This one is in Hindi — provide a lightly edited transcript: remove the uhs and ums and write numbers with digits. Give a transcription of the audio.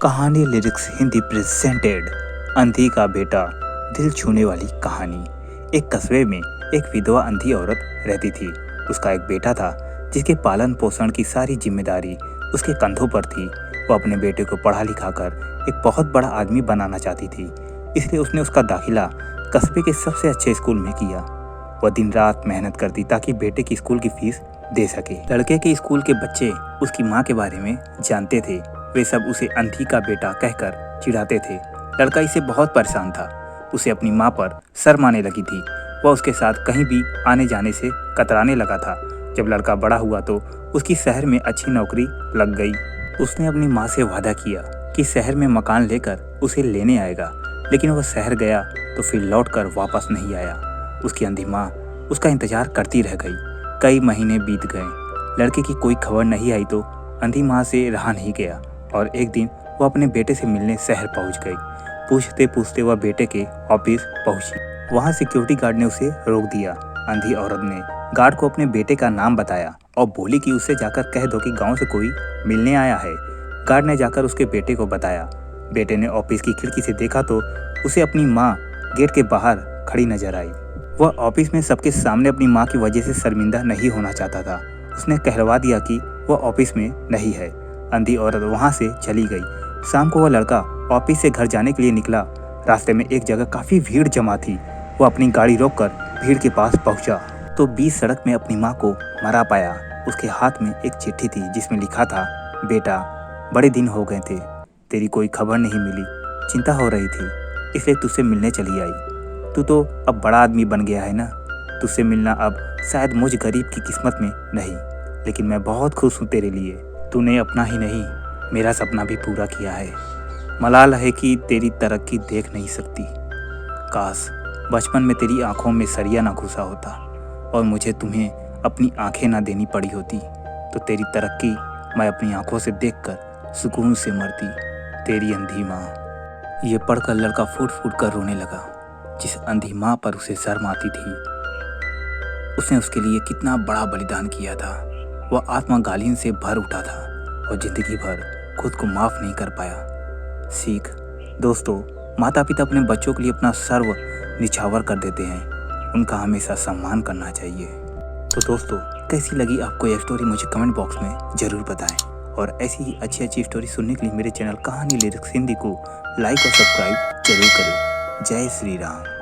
कहानी लिरिक्स हिंदी प्रेजेंटेड अंधी का बेटा, दिल छूने वाली कहानी। एक कस्बे में एक विधवा अंधी औरत रहती थी। उसका एक बेटा था जिसके पालन पोषण की सारी जिम्मेदारी उसके कंधों पर थी। वो अपने बेटे को पढ़ा लिखा कर एक बहुत बड़ा आदमी बनाना चाहती थी, इसलिए उसने उसका दाखिला कस्बे के सबसे अच्छे स्कूल में किया। वह दिन रात मेहनत करती ताकि बेटे की स्कूल की फीस दे सके। लड़के के स्कूल के बच्चे उसकी माँ के बारे में जानते थे। वे सब उसे अंधी का बेटा कहकर चिढ़ाते थे। लड़का इसे बहुत परेशान था। उसे अपनी माँ पर शर्म आने लगी थी। वह उसके साथ कहीं भी आने जाने से कतराने लगा था। जब लड़का बड़ा हुआ तो उसकी शहर में अच्छी नौकरी लग गई। उसने अपनी माँ से वादा किया कि शहर में मकान लेकर उसे लेने आएगा, लेकिन वह शहर गया तो फिर लौटकर वापस नहीं आया। उसकी अंधी माँ उसका इंतजार करती रह गई। कई महीने बीत गए, लड़के की कोई खबर नहीं आई तो अंधी माँ से रहा नहीं गया और एक दिन वह अपने बेटे से मिलने शहर पहुंच गई। पूछते पूछते वह बेटे के ऑफिस पहुंची। वहां सिक्योरिटी गार्ड ने उसे रोक दिया। अंधी औरत ने गार्ड को अपने बेटे का नाम बताया और बोली कि उसे जाकर कह दो कि गांव से कोई मिलने आया है। गार्ड ने जाकर उसके बेटे को बताया। बेटे ने ऑफिस की खिड़की से देखा तो उसे अपनी माँ गेट के बाहर खड़ी नजर आई। वह ऑफिस में सबके सामने अपनी माँ की वजह से शर्मिंदा नहीं होना चाहता था। उसने कहलवा दिया कि वह ऑफिस में नहीं है। अंधी औरत वहां से चली गई। शाम को वह लड़का ऑफिस से घर जाने के लिए निकला। रास्ते में एक जगह काफी भीड़ जमा थी। वह अपनी गाड़ी रोककर भीड़ के पास पहुंचा तो बीच सड़क में अपनी माँ को मरा पाया। उसके हाथ में एक चिट्ठी थी जिसमें लिखा था, बेटा, बड़े दिन हो गए थे, तेरी कोई खबर नहीं मिली। चिंता हो रही थी इसलिए तुझसे मिलने चली आई। तू तो अब बड़ा आदमी बन गया है ना। तुझसे मिलना अब शायद मुझ गरीब की किस्मत में नहीं, लेकिन मैं बहुत खुश हूँ तेरे लिए। तूने अपना ही नहीं मेरा सपना भी पूरा किया है। मलाल है कि तेरी तरक्की देख नहीं सकती। काश बचपन में तेरी आंखों में सरिया ना घुसा होता और मुझे तुम्हें अपनी आंखें ना देनी पड़ी होती, तो तेरी तरक्की मैं अपनी आंखों से देखकर सुकून से मरती। तेरी अंधी माँ। ये पढ़कर लड़का फूट फूट कर रोने लगा। जिस अंधी माँ पर उसे शर्म आती थी, उसने उसके लिए कितना बड़ा बलिदान किया था। वह आत्मगालीन से भर उठा था और जिंदगी भर खुद को माफ नहीं कर पाया। सीख दोस्तों, माता पिता अपने बच्चों के लिए अपना सर्व निछावर कर देते हैं। उनका हमेशा सम्मान करना चाहिए। तो दोस्तों, कैसी लगी आपको यह स्टोरी मुझे कमेंट बॉक्स में ज़रूर बताएं और ऐसी ही अच्छी अच्छी स्टोरी सुनने के लिए मेरे चैनल कहानी लिरिक्स हिंदी को लाइक और सब्सक्राइब जरूर करें। जय श्री राम।